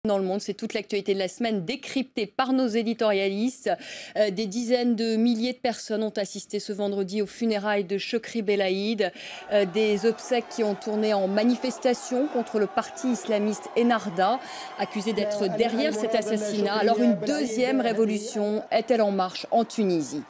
Dans le monde, c'est toute l'actualité de la semaine décryptée par nos éditorialistes. Des dizaines de milliers de personnes ont assisté ce vendredi aux funérailles de Chokri Belaïd. Des obsèques qui ont tourné en manifestation contre le parti islamiste Ennahda, accusé d'être derrière cet assassinat. Alors une deuxième révolution est-elle en marche en Tunisie?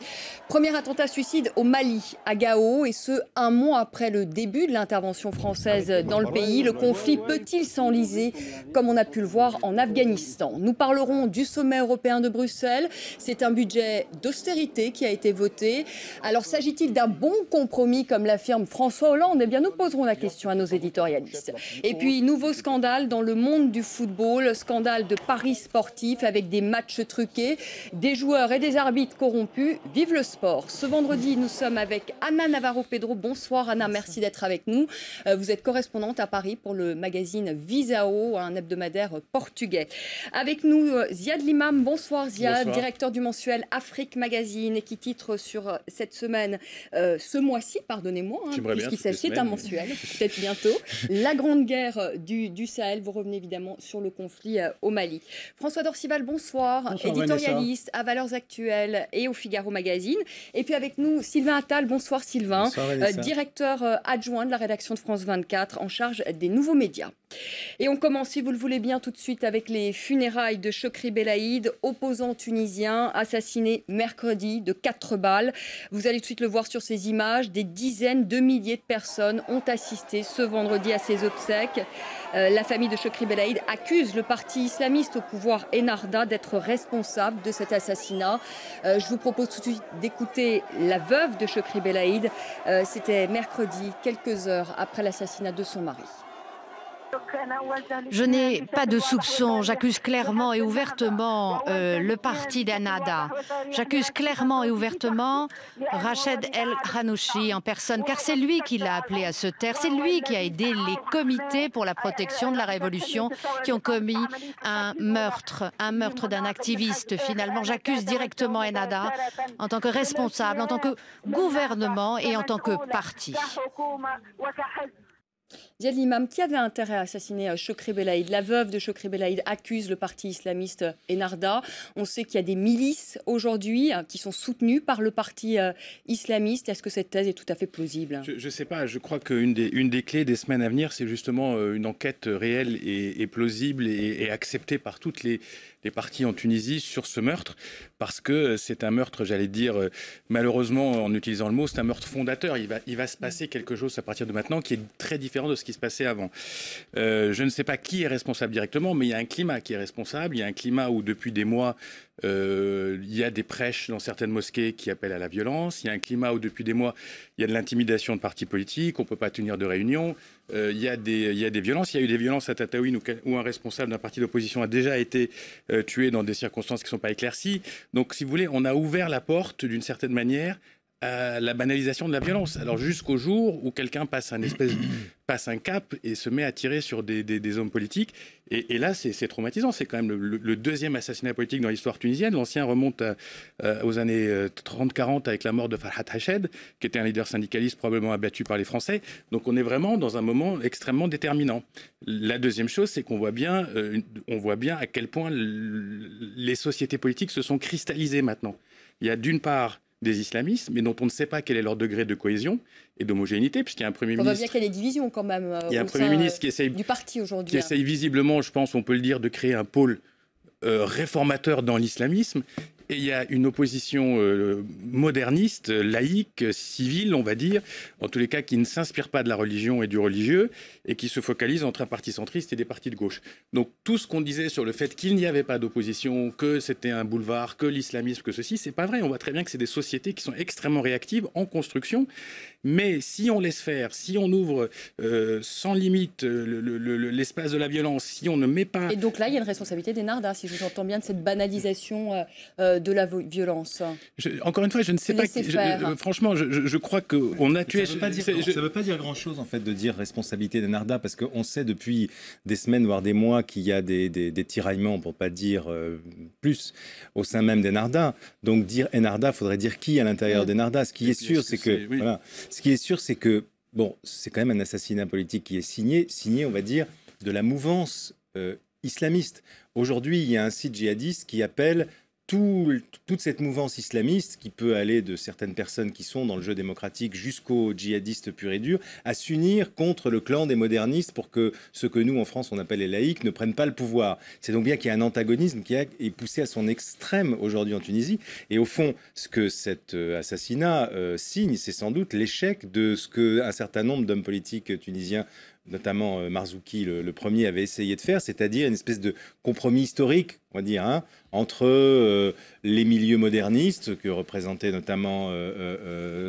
Premier attentat suicide au Mali, à Gao, et ce, un mois après le début de l'intervention française dans le pays. Le conflit peut-il s'enliser, comme on a pu le voir en Afghanistan? Nous parlerons du sommet européen de Bruxelles. C'est un budget d'austérité qui a été voté. Alors s'agit-il d'un bon compromis, comme l'affirme François Hollande? Eh bien, nous poserons la question à nos éditorialistes. Et puis, nouveau scandale dans le monde du football, scandale de paris sportifs avec des matchs truqués, des joueurs et des arbitres corrompus. Vive le sport! Ce vendredi, nous sommes avec Anna Navarro-Pedro. Bonsoir Anna, merci d'être avec nous. Vous êtes correspondante à Paris pour le magazine Visao, un hebdomadaire portugais. Avec nous, Ziad Limam. Bonsoir Ziad, bonsoir. Directeur du mensuel Afrique Magazine, et qui titre sur cette semaine, ce mois-ci, pardonnez-moi, puisqu'il s'agit d'un mensuel, peut-être bientôt, la grande guerre du Sahel. Vous revenez évidemment sur le conflit au Mali. François Dorcival, bonsoir, éditorialiste à Valeurs Actuelles et au Figaro Magazine. Et puis avec nous, Sylvain Attal. Bonsoir Sylvain, bonsoir, directeur adjoint de la rédaction de France 24 en charge des nouveaux médias. Et on commence, si vous le voulez bien, tout de suite avec les funérailles de Chokri Belaïd, opposant tunisien, assassiné mercredi de 4 balles. Vous allez tout de suite le voir sur ces images. Des dizaines de milliers de personnes ont assisté ce vendredi à ses obsèques. La famille de Chokri Belaïd accuse le parti islamiste au pouvoir Ennahda d'être responsable de cet assassinat. Je vous propose tout de suite d'écouter la veuve de Chokri Belaïd. C'était mercredi, quelques heures après l'assassinat de son mari. Je n'ai pas de soupçon. J'accuse clairement et ouvertement le parti d'Ennahda. J'accuse clairement et ouvertement Rached El Ghannouchi en personne, car c'est lui qui l'a appelé à se taire. C'est lui qui a aidé les comités pour la protection de la révolution qui ont commis un meurtre d'un activiste. Finalement, j'accuse directement Ennahda en tant que responsable, en tant que gouvernement et en tant que parti. Ziad Limam, qui avait intérêt à assassiner Chokri Belaïd? La veuve de Chokri Belaïd accuse le parti islamiste Ennahda. On sait qu'il y a des milices aujourd'hui qui sont soutenues par le parti islamiste. Est-ce que cette thèse est tout à fait plausible? Je ne sais pas. Je crois qu'une des clés des semaines à venir, c'est justement une enquête réelle et plausible et acceptée par toutes les partis en Tunisie sur ce meurtre, parce que c'est un meurtre, j'allais dire, malheureusement, en utilisant le mot, c'est un meurtre fondateur. Il va se passer quelque chose à partir de maintenant qui est très différent de ce qui se passait avant. Je ne sais pas qui est responsable directement, mais il y a un climat qui est responsable. Il y a un climat où, depuis des mois, il y a des prêches dans certaines mosquées qui appellent à la violence. Il y a un climat où, depuis des mois, il y a de l'intimidation de partis politiques. On ne peut pas tenir de réunion. Il y a des violences. Il y a eu des violences à Tataouine où un responsable d'un parti d'opposition a déjà été tué dans des circonstances qui ne sont pas éclaircies. Donc, si vous voulez, on a ouvert la porte, d'une certaine manière, à la banalisation de la violence. Alors, jusqu'au jour où quelqu'un passe un cap et se met à tirer sur des hommes politiques. Et là, c'est traumatisant. C'est quand même le deuxième assassinat politique dans l'histoire tunisienne. L'ancien remonte aux années 30-40 avec la mort de Farhat Hached, qui était un leader syndicaliste probablement abattu par les Français. Donc on est vraiment dans un moment extrêmement déterminant. La deuxième chose, c'est qu'on voit bien à quel point les sociétés politiques se sont cristallisées maintenant. Il y a d'une part des islamistes, mais dont on ne sait pas quel est leur degré de cohésion et d'homogénéité, puisqu'il y a un Premier ministre... On voit bien qu'il y a des divisions quand même il y a un Premier ministre qui essaye, du parti aujourd'hui. Qui essaye visiblement, je pense, on peut le dire, de créer un pôle réformateur dans l'islamisme. Et il y a une opposition moderniste, laïque, civile, on va dire, en tous les cas qui ne s'inspire pas de la religion et du religieux, et qui se focalise entre un parti centriste et des partis de gauche. Donc tout ce qu'on disait sur le fait qu'il n'y avait pas d'opposition, que c'était un boulevard, que l'islamisme, que ceci, c'est pas vrai. On voit très bien que c'est des sociétés qui sont extrêmement réactives, en construction. Mais si on laisse faire, si on ouvre sans limite l'espace de la violence, si on ne met pas... Et donc là, il y a une responsabilité d'Ennahda, si je vous entends bien, de cette banalisation de la violence. Encore une fois, je ne sais pas... franchement, je crois qu'on a tué... Ça ne veut pas dire grand-chose, en fait, de dire responsabilité d'Ennahda, parce qu'on sait depuis des semaines, voire des mois, qu'il y a des tiraillements, pour ne pas dire plus, au sein même d'Ennahda. Donc dire Ennahda, il faudrait dire qui à l'intérieur d'Ennahda. Ce qui est sûr, c'est que... Oui. Voilà, ce qui est sûr, c'est que, bon, c'est quand même un assassinat politique qui est signé, on va dire, de la mouvance islamistes. Aujourd'hui, il y a un site djihadiste qui appelle toute cette mouvance islamiste, qui peut aller de certaines personnes qui sont dans le jeu démocratique jusqu'aux djihadistes purs et durs, à s'unir contre le clan des modernistes pour que ce que nous, en France, on appelle les laïcs, ne prennent pas le pouvoir. C'est donc bien qu'il y a un antagonisme qui est poussé à son extrême aujourd'hui en Tunisie. Et au fond, ce que cet assassinat signe, c'est sans doute l'échec de ce qu'un certain nombre d'hommes politiques tunisiens, notamment Marzouki, le premier, avait essayé de faire, c'est-à-dire une espèce de compromis historique, on va dire, entre les milieux modernistes, que représentait notamment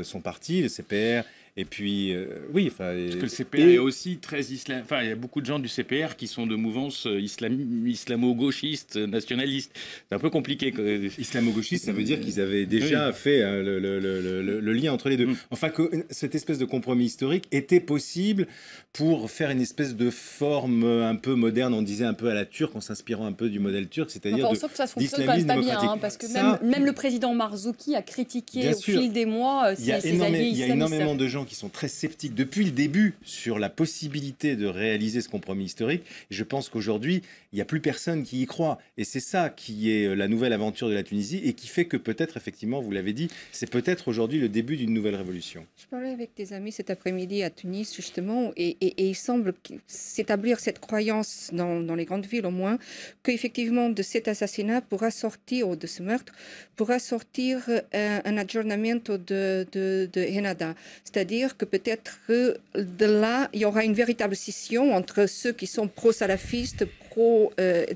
son parti, le CPR, et puis, oui... Parce que le CPR est aussi très islam... Enfin, il y a beaucoup de gens du CPR qui sont de mouvance islamo-gauchiste, nationaliste. C'est un peu compliqué. Islamo-gauchiste, ça veut dire qu'ils avaient déjà fait le lien entre les deux. Enfin, que cette espèce de compromis historique était possible pour faire une espèce de forme un peu moderne, on disait un peu à la turque, en s'inspirant un peu du modèle turc, c'est-à-dire on sent que ça fonctionne quand même pas bien, parce que même le président Marzouki a critiqué fil des mois ses alliés islamistes. Il y a énormément de gens qui sont très sceptiques depuis le début sur la possibilité de réaliser ce compromis historique. Et je pense qu'aujourd'hui, il n'y a plus personne qui y croit. Et c'est ça qui est la nouvelle aventure de la Tunisie et qui fait que peut-être, effectivement, vous l'avez dit, c'est peut-être aujourd'hui le début d'une nouvelle révolution. Je parlais avec des amis cet après-midi à Tunis, justement, et il semble s'établir cette croyance dans les grandes villes, au moins, qu'effectivement, de cet assassinat pourra sortir, ou de ce meurtre, pourra sortir un adjournamento de Ennahda. C'est-à-dire que peut-être de là, il y aura une véritable scission entre ceux qui sont pro-salafistes,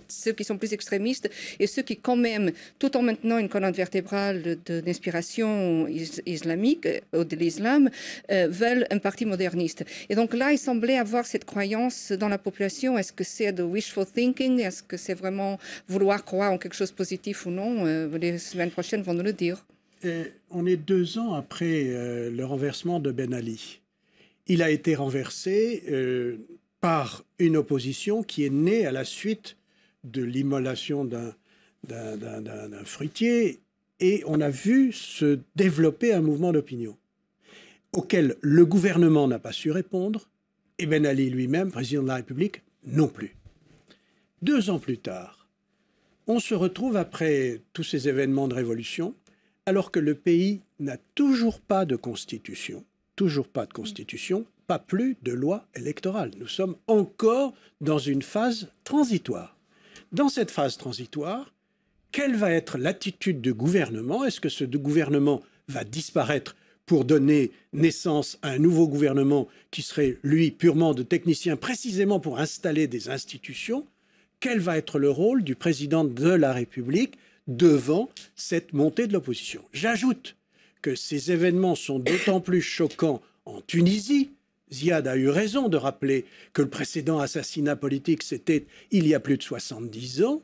ceux qui sont plus extrémistes, et ceux qui, quand même, tout en maintenant une colonne vertébrale d'inspiration islamique, de l'islam, veulent un parti moderniste. Et donc là, il semblait avoir cette croyance dans la population. Est-ce que c'est de wishful thinking? Est-ce que c'est vraiment vouloir croire en quelque chose de positif ou non? Les semaines prochaines vont nous le dire. On est 2 ans après le renversement de Ben Ali. Il a été renversé par une opposition qui est née à la suite de l'immolation d'un fruitier, et on a vu se développer un mouvement d'opinion auquel le gouvernement n'a pas su répondre, et Ben Ali lui-même, président de la République, non plus. 2 ans plus tard, on se retrouve après tous ces événements de révolution, alors que le pays n'a toujours pas de constitution, pas plus de loi électorale. Nous sommes encore dans une phase transitoire. Dans cette phase transitoire, quelle va être l'attitude du gouvernement? Est-ce que ce gouvernement va disparaître pour donner naissance à un nouveau gouvernement qui serait, lui, purement de technicien, précisément pour installer des institutions? Quel va être le rôle du président de la République devant cette montée de l'opposition? J'ajoute que ces événements sont d'autant plus choquants en Tunisie. Ziad a eu raison de rappeler que le précédent assassinat politique, c'était il y a plus de 70 ans,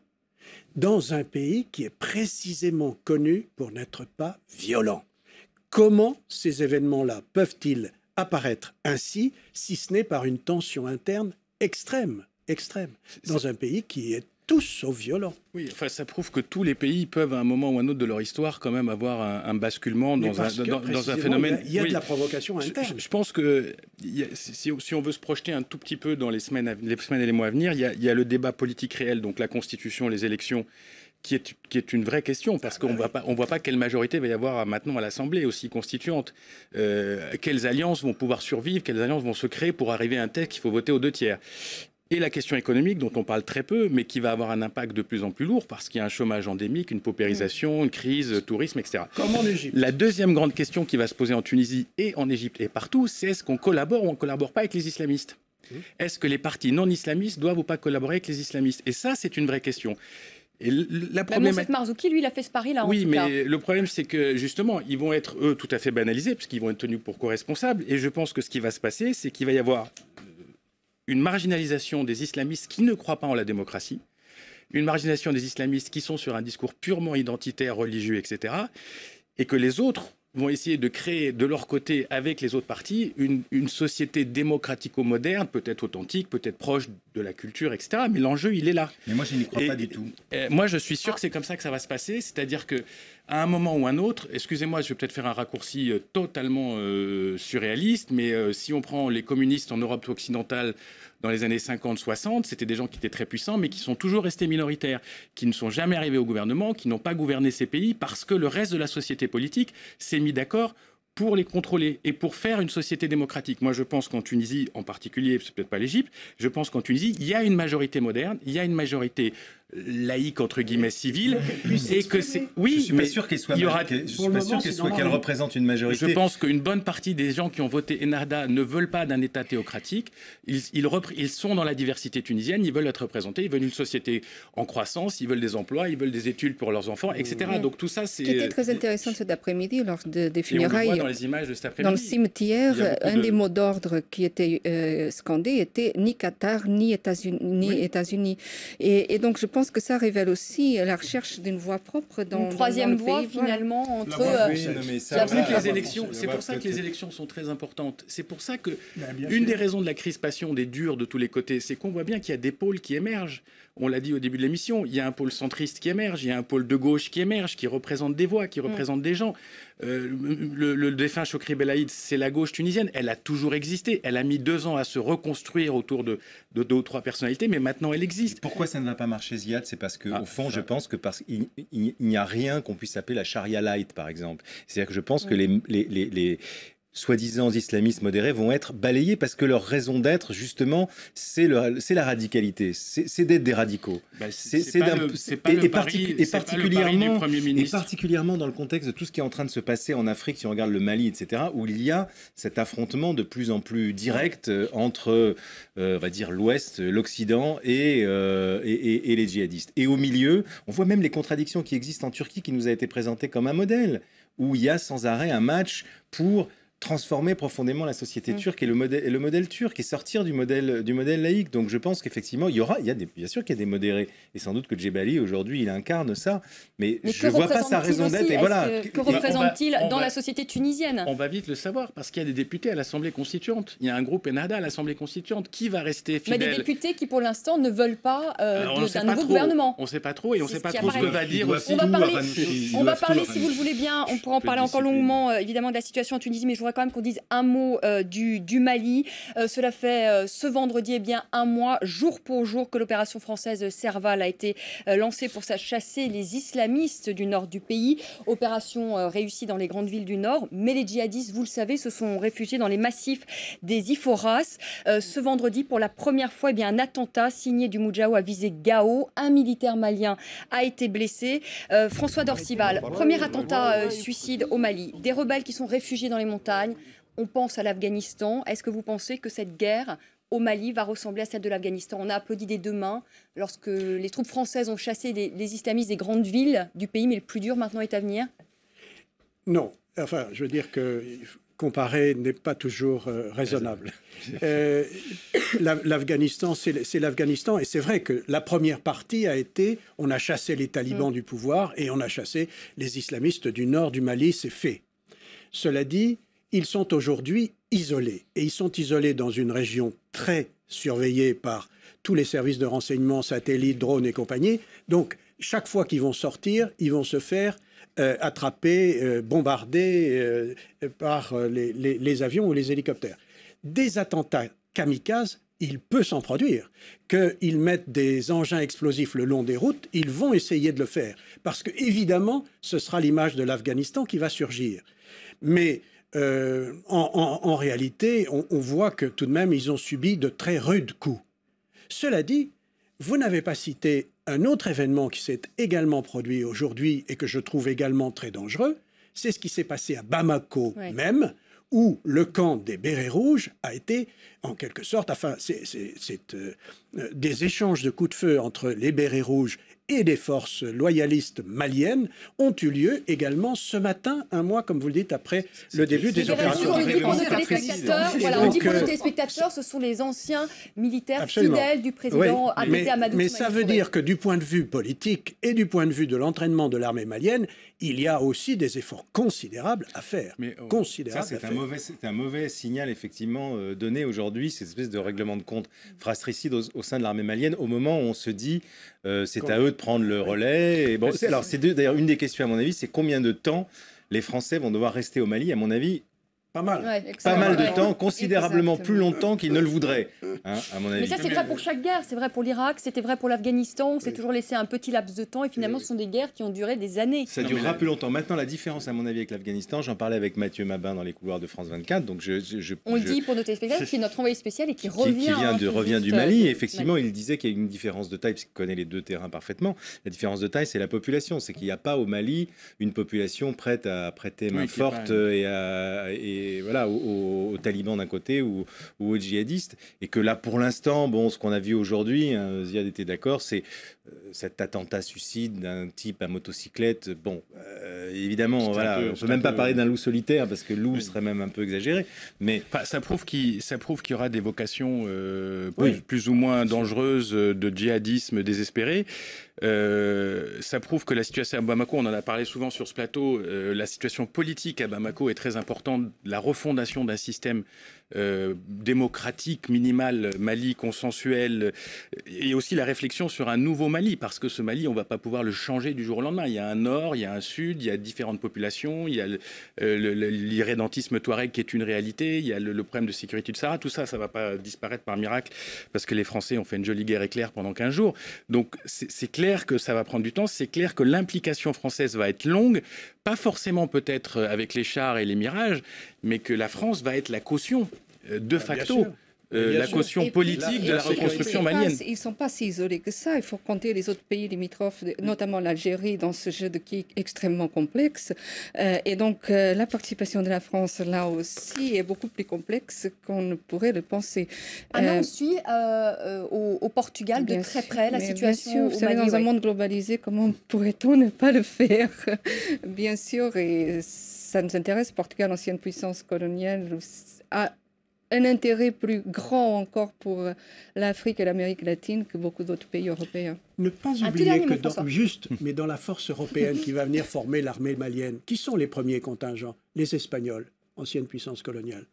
dans un pays qui est précisément connu pour n'être pas violent. Comment ces événements-là peuvent-ils apparaître ainsi, si ce n'est par une tension interne extrême, dans un pays qui est tous sauf violent. Oui, enfin, ça prouve que tous les pays peuvent, à un moment ou à un autre de leur histoire, quand même avoir un basculement dans un phénomène. Il y a de la provocation interne. Je pense que si on veut se projeter un tout petit peu dans les semaines et les mois à venir, il y a le débat politique réel, donc la Constitution, les élections, qui est une vraie question, parce qu'on ne voit pas quelle majorité va y avoir maintenant à l'Assemblée, aussi constituante. Quelles alliances vont pouvoir survivre, quelles alliances vont se créer pour arriver à un texte qu'il faut voter aux 2 tiers. Et la question économique, dont on parle très peu, mais qui va avoir un impact de plus en plus lourd, parce qu'il y a un chômage endémique, une paupérisation, une crise, tourisme, etc. Comme en Égypte. La deuxième grande question qui va se poser en Tunisie et en Égypte et partout, c'est est-ce qu'on collabore ou on ne collabore pas avec les islamistes? Est-ce que les partis non islamistes doivent ou pas collaborer avec les islamistes? Et ça, c'est une vraie question. Et la problématique... Marzouki, lui, il a fait ce pari-là, oui, mais le problème, c'est que, justement, ils vont être, eux, tout à fait banalisés, puisqu'ils vont être tenus pour co-responsables. Et je pense que ce qui va se passer, c'est qu'il va y avoir une marginalisation des islamistes qui ne croient pas en la démocratie, une marginalisation des islamistes qui sont sur un discours purement identitaire, religieux, etc., et que les autres vont essayer de créer de leur côté, avec les autres partis, une société démocratico-moderne, peut-être authentique, peut-être proche de la culture, etc. Mais l'enjeu, il est là. Mais moi, je n'y crois pas du tout. Moi, je suis sûr que c'est comme ça que ça va se passer, c'est-à-dire que à un moment ou un autre, excusez-moi, je vais peut-être faire un raccourci totalement surréaliste, mais si on prend les communistes en Europe occidentale dans les années 50-60, c'était des gens qui étaient très puissants, mais qui sont toujours restés minoritaires, qui ne sont jamais arrivés au gouvernement, qui n'ont pas gouverné ces pays, parce que le reste de la société politique s'est mis d'accord pour les contrôler et pour faire une société démocratique. Moi, je pense qu'en Tunisie, en particulier, c'est peut-être pas l'Égypte, je pense qu'en Tunisie, il y a une majorité moderne, il y a une majorité laïque, entre guillemets, civile, et que c'est... Oui, je suis pas sûr qu'elle soit, qu'elle représente une majorité. Je pense qu'une bonne partie des gens qui ont voté Ennahda ne veulent pas d'un État théocratique. Ils sont dans la diversité tunisienne, ils veulent être représentés, ils veulent une société en croissance, ils veulent des emplois, ils veulent des études pour leurs enfants, etc. Donc tout ça, c'est... Ce qui était très intéressant cet après-midi, lors des funérailles, dans les images de cet après-midi, dans le cimetière, un des mots d'ordre qui était scandé était ni Qatar, ni États-Unis. Et donc je pense que ça révèle aussi la recherche d'une voie propre dans une troisième dans le voie pays, finalement entre c'est pour ça que les élections sont très importantes. C'est pour ça que une des raisons de la crispation des durs de tous les côtés, c'est qu'on voit bien qu'il y a des pôles qui émergent. On l'a dit au début de l'émission, il y a un pôle centriste qui émerge, il y a un pôle de gauche qui émerge, qui représente des voix, qui représente des gens. Le défunt Chokri Belaïd, c'est la gauche tunisienne. Elle a toujours existé. Elle a mis 2 ans à se reconstruire autour de 2 ou 3 personnalités, mais maintenant elle existe. Pourquoi ça ne va pas marcher, Ziad? C'est parce qu'au fond, je pense que parce qu'il n'y a rien qu'on puisse appeler la charia light, par exemple. C'est-à-dire que je pense que les soi-disant islamistes modérés vont être balayés parce que leur raison d'être, justement, c'est la radicalité, c'est d'être des radicaux. Particulièrement dans le contexte de tout ce qui est en train de se passer en Afrique, si on regarde le Mali, etc., où il y a cet affrontement de plus en plus direct entre, on va dire, l'Ouest, l'Occident et les djihadistes. Et au milieu, on voit même les contradictions qui existent en Turquie, qui nous a été présentée comme un modèle, où il y a sans arrêt un match pour transformer profondément la société turque et le modèle turc et sortir du modèle laïque. Donc je pense qu'effectivement, bien sûr qu'il y a des modérés. Et sans doute que Djebali, aujourd'hui, il incarne ça. Mais je ne vois pas sa raison d'être. Que représente-t-il dans la société tunisienne? On va vite le savoir, parce qu'il y a des députés à l'Assemblée constituante. Il y a un groupe Ennahda à l'Assemblée constituante. Qui va rester fidèle? Mais des députés qui, pour l'instant, ne veulent pas d'un nouveau gouvernement. On ne sait pas trop, et on ne sait pas trop ce que va dire aussi. On va parler, si vous le voulez bien, on pourra en parler encore longuement, évidemment, de la situation en Tunisie, mais je voudrais quand même qu'on dise un mot du Mali. Cela fait ce vendredi un mois, jour pour jour, que l'opération française Serval a été lancée pour chasser les islamistes du nord du pays. Opération réussie dans les grandes villes du nord, mais les djihadistes, vous le savez, se sont réfugiés dans les massifs des Iforas. Ce vendredi, pour la première fois, un attentat signé du Moudjahou a visé Gao. Un militaire malien a été blessé. François Dorcival, premier attentat suicide au Mali. Des rebelles qui sont réfugiés dans les montagnes. On pense à l'Afghanistan. Est-ce que vous pensez que cette guerre au Mali va ressembler à celle de l'Afghanistan? On a applaudi des 2 mains lorsque les troupes françaises ont chassé les islamistes des grandes villes du pays, mais le plus dur maintenant est à venir? Non. Enfin, je veux dire que comparer n'est pas toujours raisonnable. L'Afghanistan, c'est l'Afghanistan. Et c'est vrai que la première partie a été, on a chassé les talibans du pouvoir et on a chassé les islamistes du nord du Mali, c'est fait. Cela dit, ils sont aujourd'hui isolés. Et ils sont isolés dans une région très surveillée par tous les services de renseignement, satellites, drones et compagnie. Donc, chaque fois qu'ils vont sortir, ils vont se faire attraper, bombarder par les avions ou les hélicoptères. Des attentats kamikazes, il peut s'en produire. Qu'ils mettent des engins explosifs le long des routes, ils vont essayer de le faire. Parce que, évidemment, ce sera l'image de l'Afghanistan qui va surgir. Mais en réalité, on voit que tout de même, ils ont subi de très rudes coups. Cela dit, vous n'avez pas cité un autre événement qui s'est également produit aujourd'hui et que je trouve également très dangereux. C'est ce qui s'est passé à Bamako même, où le camp des bérets rouges a été, en quelque sorte, des échanges de coups de feu entre les bérets rouges et des forces loyalistes maliennes ont eu lieu également ce matin, un mois, comme vous le dites, après le début des opérations. On dit pour nos téléspectateurs, ce sont les anciens militaires fidèles du président Amadou. Mais ça veut dire que du point de vue politique et du point de vue de l'entraînement de l'armée malienne, il y a aussi des efforts considérables à faire. C'est un mauvais signal, effectivement, donné aujourd'hui, cette espèce de règlement de compte fratricide au sein de l'armée malienne, au moment où on se dit c'est à eux de prendre le relais. Et bon, alors, c'est d'ailleurs une des questions, à mon avis, c'est combien de temps les Français vont devoir rester au Mali, à mon avis. Pas mal. Pas mal de temps, considérablement plus longtemps qu'ils ne le voudraient, hein, à mon avis. Mais ça, c'est vrai pour chaque guerre. C'est vrai pour l'Irak, c'était vrai pour l'Afghanistan. On s'est toujours laissé un petit laps de temps et finalement, ce sont des guerres qui ont duré des années. Ça durera plus longtemps. Maintenant, la différence, à mon avis, avec l'Afghanistan, j'en parlais avec Mathieu Mabin dans les couloirs de France 24. Donc on le dit pour nos téléspectateurs, qui est notre envoyé spécial et qui revient du Mali. Et effectivement, il disait qu'il y a une différence de taille, parce qu'il connaît les deux terrains parfaitement. La différence de taille, c'est la population. C'est qu'il n'y a pas au Mali une population prête à prêter main forte et voilà, aux talibans d'un côté ou aux djihadistes, et que là pour l'instant, bon, ce qu'on a vu aujourd'hui, Ziad était d'accord, c'est cet attentat suicide d'un type à motocyclette. Bon, évidemment, voilà, on peut même pas parler d'un loup solitaire parce que loup serait même un peu exagéré, mais ça prouve qu'il y aura des vocations plus ou moins dangereuses de djihadisme désespéré. Ça prouve que la situation à Bamako, on en a parlé souvent sur ce plateau, la situation politique à Bamako est très importante. La refondation d'un système démocratique minimal, Mali consensuel, et aussi la réflexion sur un nouveau Mali, parce que ce Mali, on ne va pas pouvoir le changer du jour au lendemain. Il y a un nord, il y a un sud, il y a différentes populations, il y a l'irrédentisme touareg qui est une réalité, il y a le problème de sécurité du Sahara. Tout ça, ça ne va pas disparaître par miracle, parce que les Français ont fait une jolie guerre éclair pendant 15 jours. Donc c'est clair que ça va prendre du temps, c'est clair que l'implication française va être longue, pas forcément peut-être avec les chars et les mirages, mais que la France va être la caution de facto. La caution politique de la reconstruction malienne. Ils ne sont pas si isolés que ça. Il faut compter les autres pays limitrophes, notamment l'Algérie, dans ce jeu qui est extrêmement complexe. Et donc, la participation de la France, là aussi, est beaucoup plus complexe qu'on ne pourrait le penser. On suit au Portugal de très près la situation au Mali. Dans un monde globalisé, comment pourrait-on ne pas le faire? Bien sûr, et ça nous intéresse. Portugal, ancienne puissance coloniale, a un intérêt plus grand encore pour l'Afrique et l'Amérique latine que beaucoup d'autres pays européens. Ne pas oublier que mais dans la force européenne qui va venir former l'armée malienne, qui sont les premiers contingents? Les Espagnols, ancienne puissance coloniale.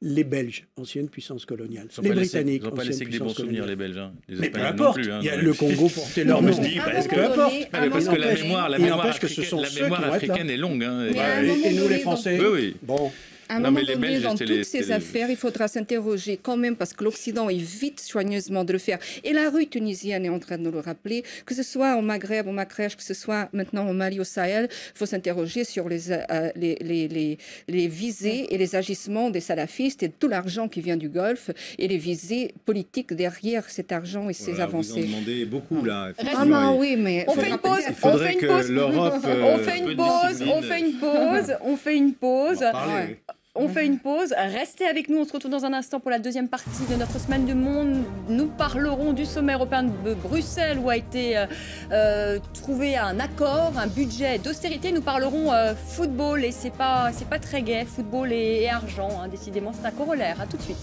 Les Belges, ancienne puissance coloniale. Les Britanniques, ils n'ont pas laissé que des bons souvenirs, les Belges. Les mais peu Espagnols importe, non plus, il y a le Congo portait leur nom. Peu importe. Parce que la mémoire africaine est longue. Et nous, les Français, bon... À un moment donné, dans toutes ces affaires, il faudra s'interroger quand même, parce que l'Occident évite soigneusement de le faire. Et la rue tunisienne est en train de nous le rappeler, que ce soit au Maghreb, au Machrech, que ce soit maintenant au Mali, au Sahel, il faut s'interroger sur les visées et les agissements des salafistes et tout l'argent qui vient du Golfe et les visées politiques derrière cet argent et ces avancées. Vous en demandez beaucoup, là. Ah non, oui, mais... On fait une pause. On fait une pause, restez avec nous, on se retrouve dans un instant pour la deuxième partie de notre semaine du monde. Nous parlerons du sommet européen de Bruxelles où a été trouvé un accord, un budget d'austérité. Nous parlerons football et c'est pas très gai, football et argent, hein. Décidément c'est un corollaire. À tout de suite.